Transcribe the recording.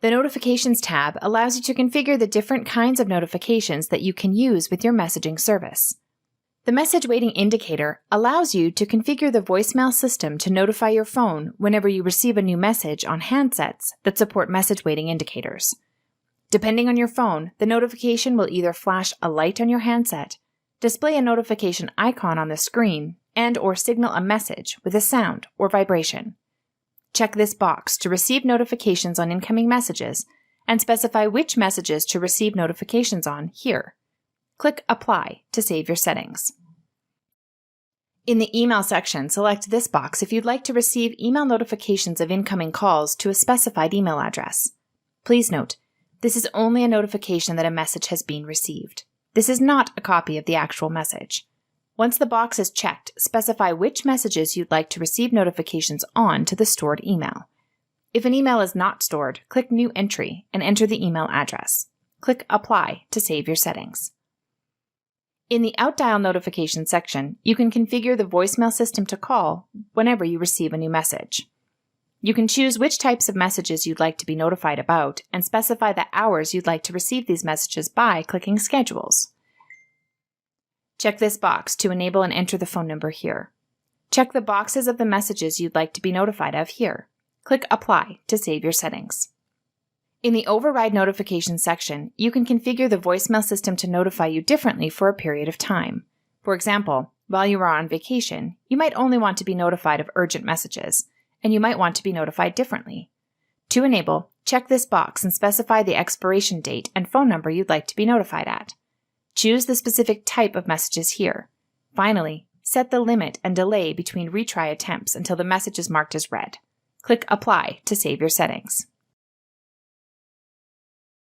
The Notifications tab allows you to configure the different kinds of notifications that you can use with your messaging service. The Message Waiting Indicator allows you to configure the voicemail system to notify your phone whenever you receive a new message on handsets that support message waiting indicators. Depending on your phone, the notification will either flash a light on your handset, display a notification icon on the screen, and/or signal a message with a sound or vibration. Check this box to receive notifications on incoming messages and specify which messages to receive notifications on here. Click Apply to save your settings. In the Email section, select this box if you'd like to receive email notifications of incoming calls to a specified email address. Please note, this is only a notification that a message has been received. This is not a copy of the actual message. Once the box is checked, specify which messages you'd like to receive notifications on to the stored email. If an email is not stored, click New Entry and enter the email address. Click Apply to save your settings. In the Outdial Notifications section, you can configure the voicemail system to call whenever you receive a new message. You can choose which types of messages you'd like to be notified about and specify the hours you'd like to receive these messages by clicking Schedules. Check this box to enable and enter the phone number here. Check the boxes of the messages you'd like to be notified of here. Click Apply to save your settings. In the Override Notifications section, you can configure the voicemail system to notify you differently for a period of time. For example, while you are on vacation, you might only want to be notified of urgent messages, and you might want to be notified differently. To enable, check this box and specify the expiration date and phone number you'd like to be notified at. Choose the specific type of messages here. Finally, set the limit and delay between retry attempts until the message is marked as read. Click Apply to save your settings.